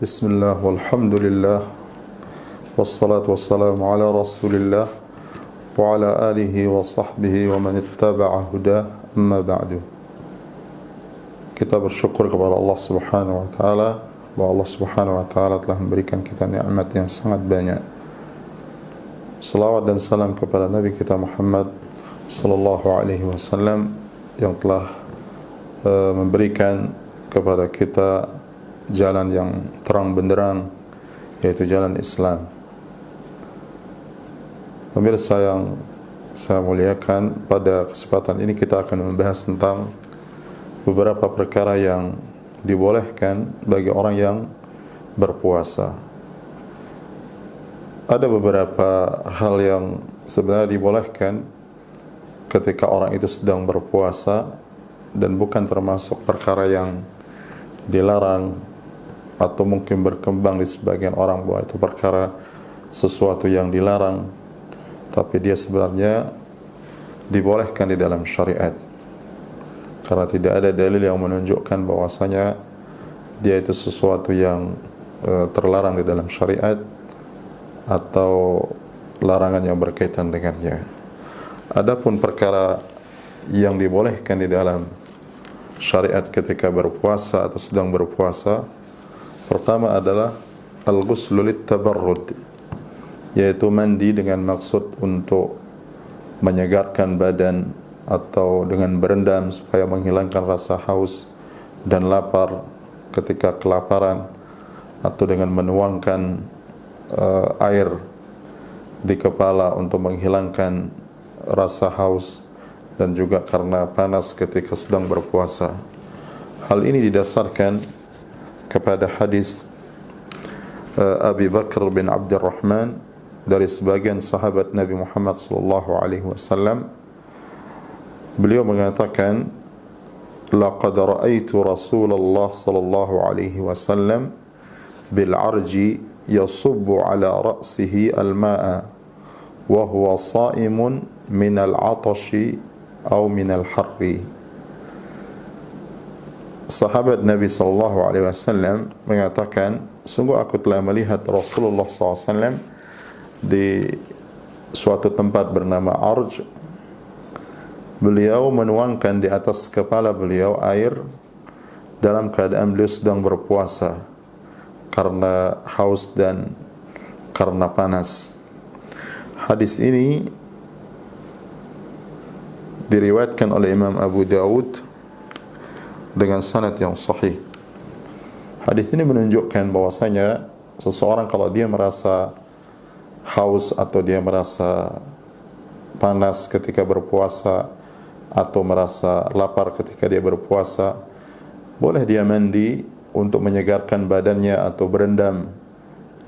Bismillah walhamdulillah wassalatu wassalamu ala rasulillah wa ala alihi wa sahbihi wa man ittaba'a hudah, amma ba'du. Kita bersyukur kepada Allah Subhanahu wa taala bahwa Allah Subhanahu wa taala telah memberikan kita nikmat yang sangat banyak. Salawat dan salam kepada Nabi kita Muhammad sallallahu alaihi wasallam yang telah memberikan kepada kita jalan yang terang benderang, yaitu jalan Islam. Pemirsa yang saya muliakan, pada kesempatan ini kita akan membahas tentang beberapa perkara yang dibolehkan bagi orang yang berpuasa. Ada beberapa hal yang sebenarnya dibolehkan ketika orang itu sedang berpuasa dan bukan termasuk perkara yang dilarang atau mungkin berkembang di sebagian orang bahwa itu perkara sesuatu yang dilarang, tapi dia sebenarnya dibolehkan di dalam syariat karena tidak ada dalil yang menunjukkan bahwasanya dia itu sesuatu yang terlarang di dalam syariat atau larangan yang berkaitan dengannya. Adapun perkara yang dibolehkan di dalam syariat ketika berpuasa atau sedang berpuasa, pertama adalah al-ghuslu lit-tabarrud, yaitu mandi dengan maksud untuk menyegarkan badan atau dengan berendam supaya menghilangkan rasa haus dan lapar ketika kelaparan, atau dengan menuangkan air di kepala untuk menghilangkan rasa haus dan juga karena panas ketika sedang berpuasa. Hal ini didasarkan kepada hadis Abi Bakar bin Abdurrahman dari sebagian sahabat Nabi Muhammad sallallahu alaihi wasallam. Beliau mengatakan, laqad ra'aitu Rasulullah sallallahu alaihi wasallam bil arji yasubbu ala ra'sihi al-ma'a wa huwa sha'imun min al-'atashi aw min al-harri. Sahabat Nabi sallallahu alaihi wasallam mengatakan, sungguh aku telah melihat Rasulullah sallallahu alaihi wasallam di suatu tempat bernama Arj. Beliau menuangkan di atas kepala beliau air dalam keadaan beliau sedang berpuasa karena haus dan karena panas. Hadis ini diriwayatkan oleh Imam Abu Dawud dengan sanad yang sahih. Hadis ini menunjukkan bahwasanya seseorang kalau dia merasa haus atau dia merasa panas ketika berpuasa atau merasa lapar ketika dia berpuasa, boleh dia mandi untuk menyegarkan badannya atau berendam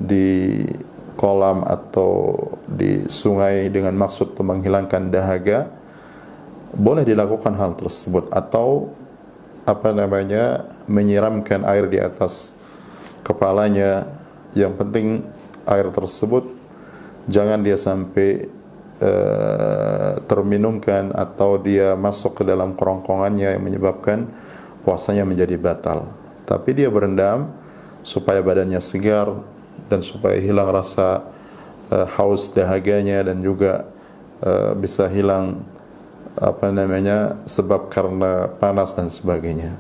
di kolam atau di sungai dengan maksud untuk menghilangkan dahaga. Boleh dilakukan hal tersebut, atau menyiramkan air di atas kepalanya. Yang penting air tersebut jangan dia sampai terminumkan atau dia masuk ke dalam kerongkongannya yang menyebabkan puasanya menjadi batal. Tapi dia berendam supaya badannya segar dan supaya hilang rasa haus dahaganya, dan juga bisa hilang sebab karena panas dan sebagainya.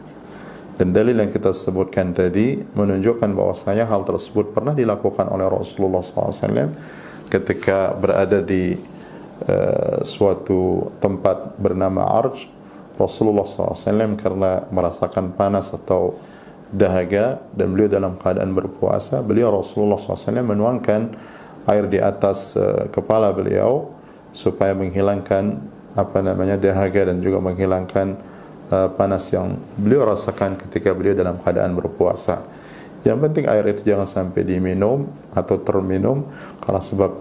Dan dalil yang kita sebutkan tadi menunjukkan bahwasanya hal tersebut pernah dilakukan oleh Rasulullah SAW ketika berada di suatu tempat bernama Arj. Rasulullah SAW karena merasakan panas atau dahaga dan beliau dalam keadaan berpuasa, Rasulullah SAW menuangkan air di atas kepala beliau supaya menghilangkan dahaga dan juga menghilangkan panas yang beliau rasakan ketika beliau dalam keadaan berpuasa. Yang penting air itu jangan sampai diminum atau terminum karena sebab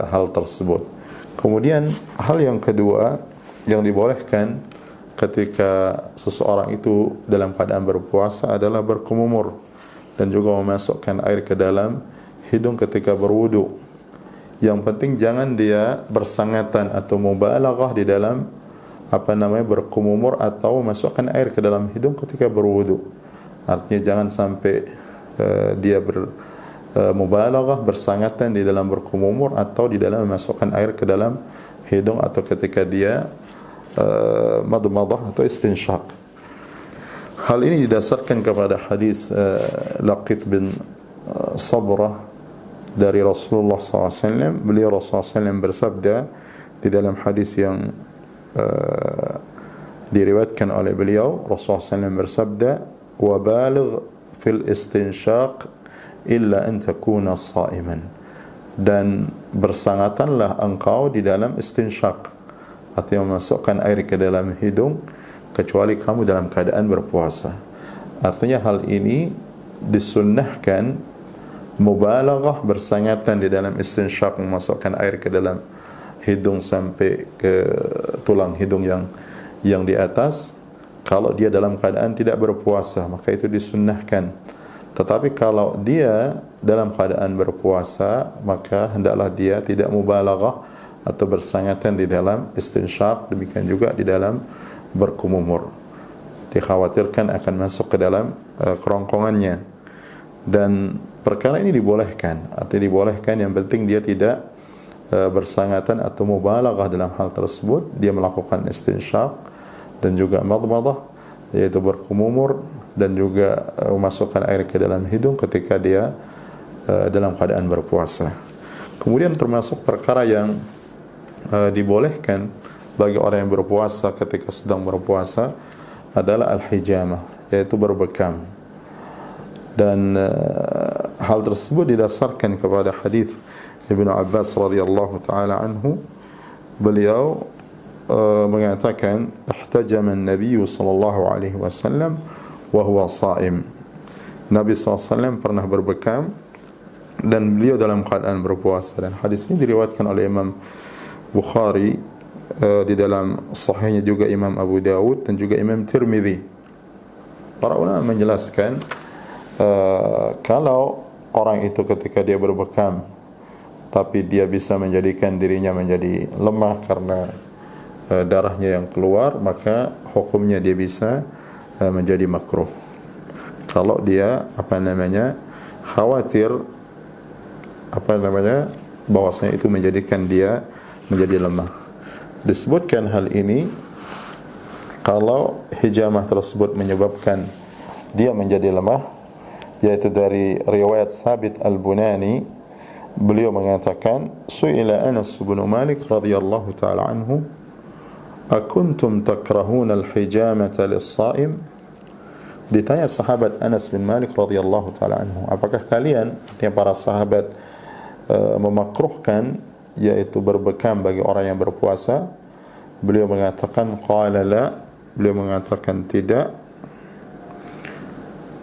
hal tersebut. Kemudian hal yang kedua yang dibolehkan ketika seseorang itu dalam keadaan berpuasa adalah berkumur dan juga memasukkan air ke dalam hidung ketika berwudu. Yang penting jangan dia bersangatan atau mubalaghah di dalam berkumur atau memasukkan air ke dalam hidung ketika berwudu. Artinya jangan sampai dia mubalaghah, bersangatan di dalam berkumur atau di dalam memasukkan air ke dalam hidung atau ketika dia madmadah atau istinsyaq. Hal ini didasarkan kepada hadis Laqit bin Sabrah dari Rasulullah SAW. Beliau Rasulullah SAW bersabda di dalam hadis yang diriwayatkan oleh beliau, Rasulullah SAW bersabda, "Wabaligh fil istinsyaq illa an takuna sha'iman." Dan bersangatanlah engkau di dalam istinsyaq, artinya memasukkan air ke dalam hidung, kecuali kamu dalam keadaan berpuasa. Artinya hal ini disunnahkan mubalaghah, bersangatan di dalam istinsyaq, memasukkan air ke dalam hidung sampai ke tulang hidung yang di atas. Kalau dia dalam keadaan tidak berpuasa, maka itu disunnahkan. Tetapi kalau dia dalam keadaan berpuasa, maka hendaklah dia tidak mubalaghah atau bersangatan di dalam istinsyaq, demikian juga di dalam berkumur. Dikhawatirkan akan masuk ke dalam kerongkongannya. Dan perkara ini dibolehkan, artinya dibolehkan, yang penting dia tidak bersangatan atau mubalaghah dalam hal tersebut. Dia melakukan istinsyaq dan juga madmadah, yaitu berkumur, dan juga memasukkan air ke dalam hidung ketika dia dalam keadaan berpuasa. Kemudian termasuk perkara yang dibolehkan bagi orang yang berpuasa ketika sedang berpuasa adalah al-hijamah, yaitu berbekam. Dan hal tersebut didasarkan kepada hadis Ibnu Abbas radhiyallahu taala anhu. Beliau mengatakan, ihtajama an-nabiy sallallahu alaihi wasallam wa huwa sha'im. Nabi SAW pernah berbekam dan beliau dalam keadaan berpuasa. Dan hadis ini diriwayatkan oleh Imam Bukhari, di dalam sahihnya juga Imam Abu Dawud dan juga Imam Tirmidzi. Para ulama menjelaskan kalau orang itu ketika dia berbekam tapi dia bisa menjadikan dirinya menjadi lemah karena darahnya yang keluar, maka hukumnya dia bisa menjadi makruh. Kalau dia khawatir bahwasanya itu menjadikan dia menjadi lemah. Disebutkan hal ini kalau hijamah tersebut menyebabkan dia menjadi lemah, yaitu dari riwayat Thabit Al-Bunani. Beliau mengatakan, su'ila Anas bin Malik radhiyallahu ta'ala anhu, akuntum takrahuna al-hijamata lis-sha'im? Ditanya sahabat Anas bin Malik radhiyallahu ta'ala anhu, apakah kalian, para sahabat, memakruhkan yaitu berbekam bagi orang yang berpuasa? Beliau mengatakan, qala la, beliau mengatakan tidak,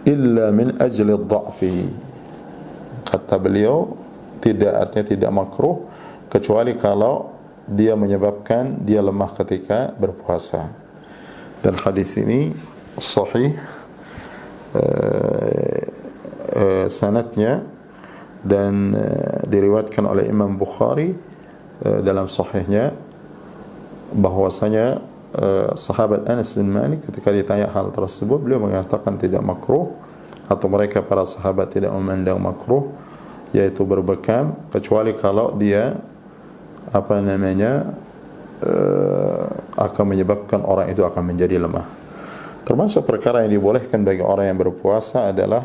illa min ajli ad-dha'fi. Kata beliau, tidak, artinya tidak makruh kecuali kalau dia menyebabkan dia lemah ketika berpuasa. Dan hadis ini sahih sanadnya, dan diriwayatkan oleh Imam Bukhari dalam sahihnya, bahwasanya sahabat Anas bin Malik ketika ditanya hal tersebut, beliau mengatakan tidak makruh, atau mereka para sahabat tidak memandang makruh yaitu berbekam, kecuali kalau dia akan menyebabkan orang itu akan menjadi lemah. Termasuk perkara yang dibolehkan bagi orang yang berpuasa adalah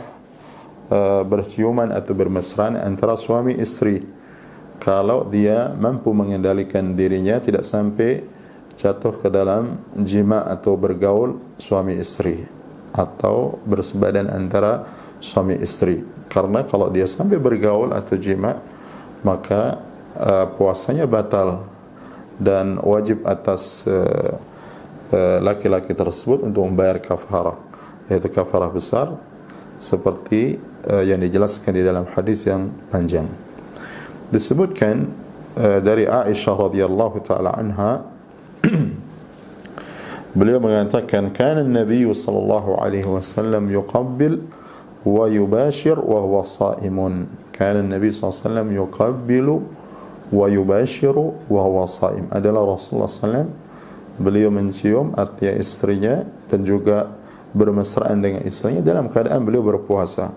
berciuman atau bermesraan antara suami istri, kalau dia mampu mengendalikan dirinya tidak sampai jatuh ke dalam jima atau bergaul suami istri atau bersebadan antara suami istri. Karena kalau dia sampai bergaul atau jima, maka puasanya batal dan wajib atas laki-laki tersebut untuk membayar kafarah, yaitu kafarah besar seperti yang dijelaskan di dalam hadis yang panjang. Disebutkan dari Aisyah radhiyallahu taala anha, beliau mengatakan, kana an-nabiy sallallahu alaihi wasallam yuqabbil wa yubashir wa huwa sha'imun. Kana an-nabiy sallallahu alaihi wasallam yuqabbilu wa yubashiru wa huwa sha'im. Adalah Rasulullah sallallahu, beliau mencium, artinya istrinya, dan juga bermesraan dengan istrinya dalam keadaan beliau berpuasa.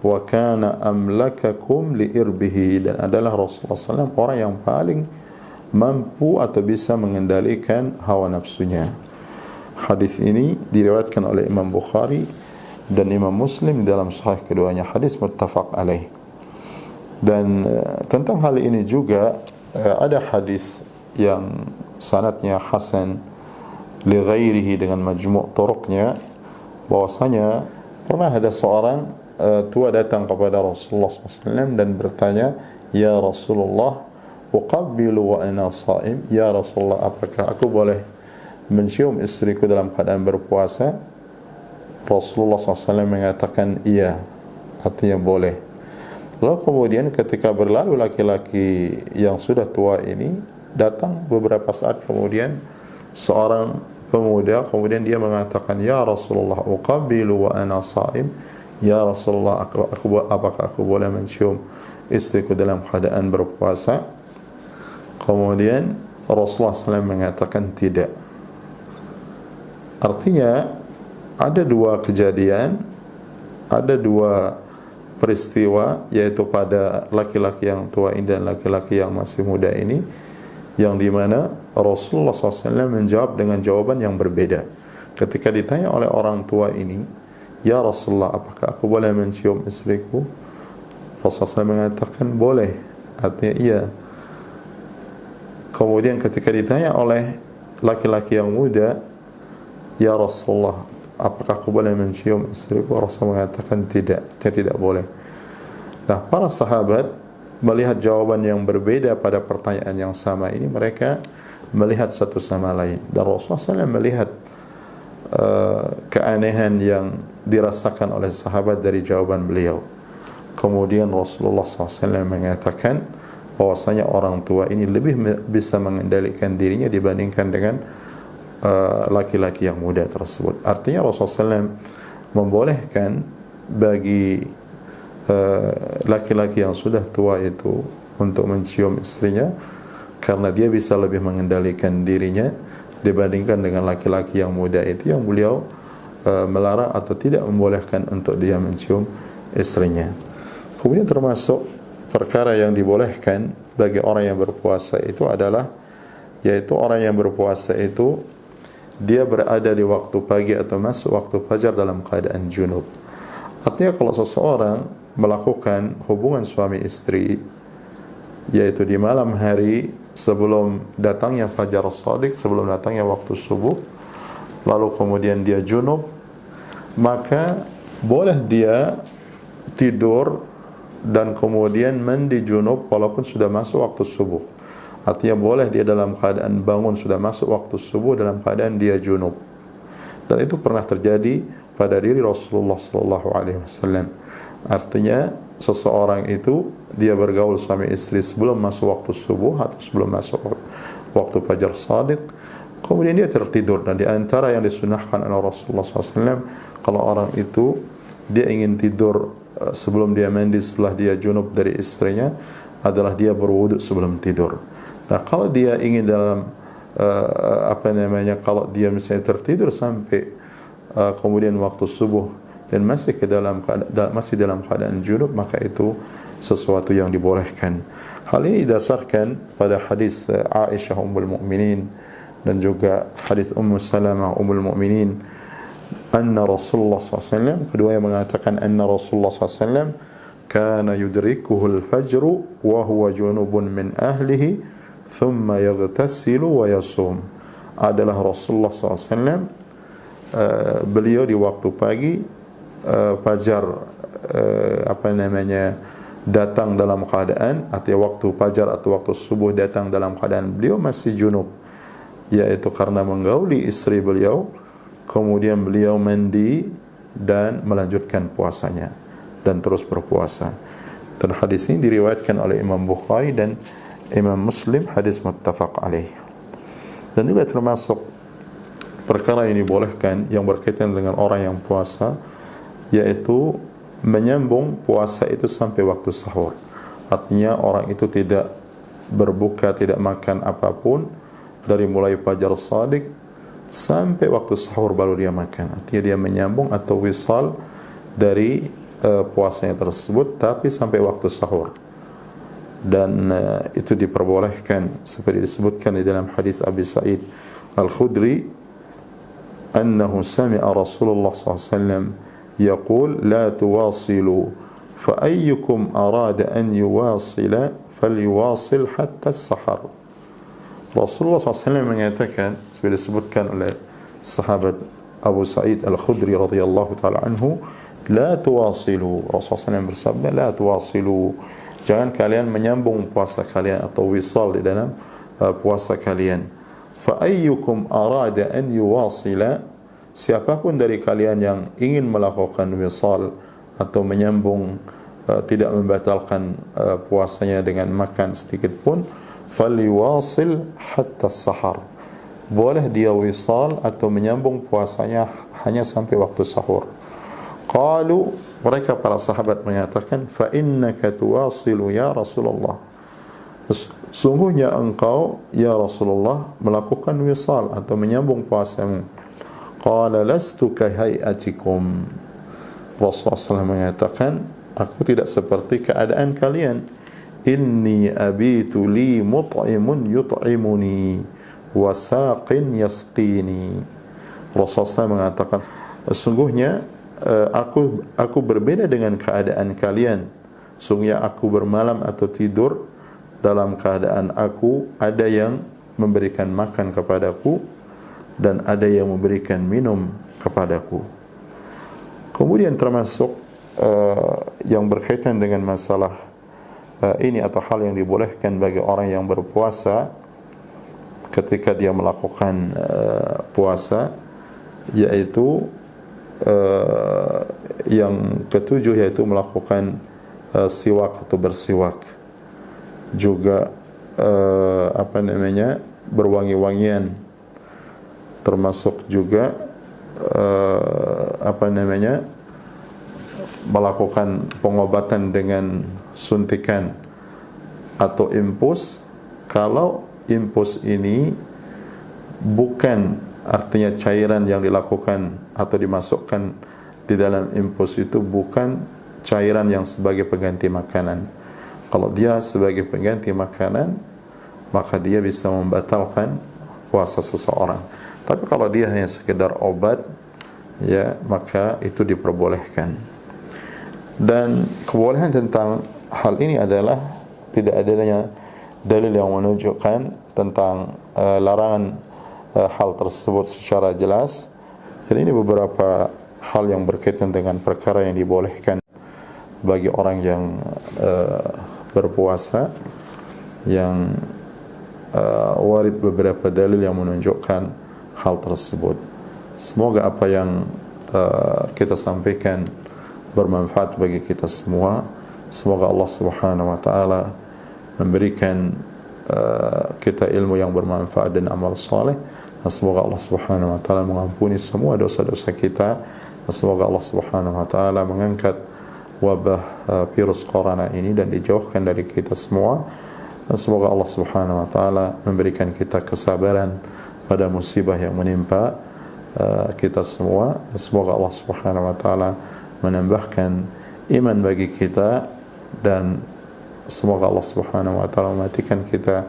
wa kana amlakakum li irbihi, dan adalah Rasulullah SAW orang yang paling mampu atau bisa mengendalikan hawa nafsunya. Hadis ini diriwayatkan oleh Imam Bukhari dan Imam Muslim dalam sahih keduanya, hadis muttafaq alaih. Dan tentang hal ini juga ada hadis yang sanadnya hasan li ghairihi dengan majmu' turuqnya, bahwasanya pernah ada seorang tua datang kepada Rasulullah SAW dan bertanya, ya Rasulullah, uqabbilu wa ana sha'im, ya Rasulullah, apakah aku boleh mencium istriku dalam keadaan berpuasa? Rasulullah SAW mengatakan iya, artinya boleh. Lalu kemudian ketika berlalu laki-laki yang sudah tua ini datang beberapa saat kemudian seorang pemuda, kemudian dia mengatakan, ya Rasulullah, uqabbilu wa ana sha'im, ya Rasulullah, apakah aku boleh mencium istriku dalam keadaan berpuasa? Kemudian Rasulullah SAW mengatakan tidak. Artinya ada dua kejadian, ada dua peristiwa, yaitu pada laki-laki yang tua ini dan laki-laki yang masih muda ini, yang dimana Rasulullah SAW menjawab dengan jawaban yang berbeda. Ketika ditanya oleh orang tua ini, ya Rasulullah, apakah aku boleh mencium istriku? Rasulullah SAW mengatakan boleh, artinya iya. Kemudian ketika ditanya oleh laki-laki yang muda, ya Rasulullah, apakah aku boleh mencium istriku? Rasulullah mengatakan tidak, tidak boleh. Nah, para sahabat melihat jawaban yang berbeda pada pertanyaan yang sama ini, mereka melihat satu sama lain, dan Rasulullah SAW melihat keanehan yang dirasakan oleh sahabat dari jawaban beliau. Kemudian Rasulullah SAW mengatakan bahwasanya orang tua ini lebih bisa mengendalikan dirinya dibandingkan dengan laki-laki yang muda tersebut. Artinya Rasulullah SAW membolehkan bagi laki-laki yang sudah tua itu untuk mencium istrinya, karena dia bisa lebih mengendalikan dirinya dibandingkan dengan laki-laki yang muda itu yang beliau melarang atau tidak membolehkan untuk dia mencium istrinya. Kemudian termasuk perkara yang dibolehkan bagi orang yang berpuasa itu adalah, yaitu orang yang berpuasa itu dia berada di waktu pagi atau masuk waktu fajar dalam keadaan junub. Artinya kalau seseorang melakukan hubungan suami istri, yaitu di malam hari sebelum datangnya fajar shadiq, sebelum datangnya waktu subuh, lalu kemudian dia junub, maka boleh dia tidur dan kemudian mandi junub walaupun sudah masuk waktu subuh. Artinya boleh dia dalam keadaan bangun sudah masuk waktu subuh dalam keadaan dia junub. Dan itu pernah terjadi pada diri Rasulullah SAW. Artinya seseorang itu dia bergaul suami istri sebelum masuk waktu subuh atau sebelum masuk waktu fajar shadiq, kemudian dia tertidur. Dan di antara yang disunahkan oleh Rasulullah SAW, kalau orang itu dia ingin tidur sebelum dia mandi setelah dia junub dari istrinya, adalah dia berwudu sebelum tidur. Nah, kalau dia ingin dalam kalau dia misalnya tertidur sampai kemudian waktu subuh dan masih dalam keadaan junub, maka itu sesuatu yang dibolehkan. Hal ini didasarkan pada hadis Aisyah Ummul Mukminin dan juga hadis Ummu Salamah Ummul Mukminin, anna Rasulullah SAW, keduanya mengatakan anna Rasulullah SAW kana yudrikuhu al-fajru wa huwa junubun min ahlihi thumma yaghtasilu wa yasum. Adalah Rasulullah SAW, beliau di waktu pagi fajar datang dalam keadaan, artinya waktu fajar atau waktu subuh datang dalam keadaan beliau masih junub, yaitu karena menggauli istri beliau, kemudian beliau mandi dan melanjutkan puasanya dan terus berpuasa. Dan hadis ini diriwayatkan oleh Imam Bukhari dan Imam Muslim, hadis muttafaq alaih. Dan juga termasuk perkara yang dibolehkan yang berkaitan dengan orang yang puasa, yaitu menyambung puasa itu sampai waktu sahur. Artinya orang itu tidak berbuka, tidak makan apapun dari mulai fajar shadiq sampai waktu sahur baru dia makan. Artinya dia menyambung atau wisal dari puasanya tersebut, tapi sampai waktu sahur. Dan itu diperbolehkan seperti disebutkan di dalam hadis Abi Sa'id Al-Khudri, annahu sami'a Rasulullah SAW yaqul la tuwasilu fa ayyukum arada an yuwasila falyuwasil hatta as-sahar. Rasulullah SAW mengatakan seperti disebutkan oleh sahabat Abu Sa'id Al-Khudri radhiyallahu ta'ala anhu, la tuwasilu, Rasulullah SAW bersabda, la tuwasilu, jangan kalian menyambung puasa kalian atau wisal di dalam puasa kalian. Fa ayyukum arada an yuwasila, siapapun dari kalian yang ingin melakukan wisal atau menyambung, tidak membatalkan puasanya dengan makan sedikit pun, falyuwasil hatta sahar, boleh dia wisal atau menyambung puasanya hanya sampai waktu sahur. Qalu, mereka para sahabat mengatakan, fa innaka tuwasilu ya Rasulullah, sungguhnya engkau ya Rasulullah melakukan wisal atau menyambung puasamu. Qala lastu kahayatikum, Rasulullah SAW mengatakan, aku tidak seperti keadaan kalian. Inni abitu li mut'imun yut'imuni wa saqin yasqini. Rasulullah SAW mengatakan, sungguhnya aku berbeda dengan keadaan kalian. Sungguhnya aku bermalam atau tidur dalam keadaan aku ada yang memberikan makan kepadaku dan ada yang memberikan minum kepadaku. Kemudian termasuk yang berkaitan dengan masalah ini atau hal yang dibolehkan bagi orang yang berpuasa ketika dia melakukan puasa, yaitu yang ketujuh, yaitu melakukan siwak atau bersiwak, juga berwangi-wangian, termasuk juga melakukan pengobatan dengan suntikan atau impus, kalau impus ini bukan artinya cairan yang dilakukan atau dimasukkan di dalam impus itu bukan cairan yang sebagai pengganti makanan. Kalau dia sebagai pengganti makanan, maka dia bisa membatalkan puasa seseorang. Tapi kalau dia hanya sekedar obat, ya, maka itu diperbolehkan. Dan kebolehan tentang hal ini adalah tidak adanya dalil yang menunjukkan tentang larangan hal tersebut secara jelas. Jadi ini beberapa hal yang berkaitan dengan perkara yang dibolehkan bagi orang yang berpuasa, yang warid beberapa dalil yang menunjukkan hal tersebut. Semoga apa yang kita sampaikan bermanfaat bagi kita semua. Semoga Allah Subhanahu wa taala memberikan kita ilmu yang bermanfaat dan amal saleh. Semoga Allah Subhanahu wa taala mengampuni semua dosa-dosa kita. Semoga Allah Subhanahu wa taala mengangkat wabah virus corona ini dan dijauhkan dari kita semua. Dan semoga Allah Subhanahu wa taala memberikan kita kesabaran pada musibah yang menimpa kita semua. Dan semoga Allah Subhanahu wa taala menambahkan iman bagi kita, dan semoga Allah Subhanahu wa taala mematikan kita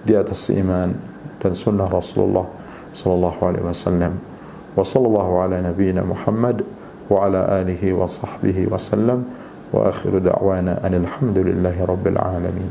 di atas iman dan sunnah Rasulullah sallallahu alaihi wasallam. Wa sallallahu ala nabiyyina Muhammad wa ala alihi wa sahbihi wasallam, wa akhiru da'wana alhamdulillahi rabbil alamin.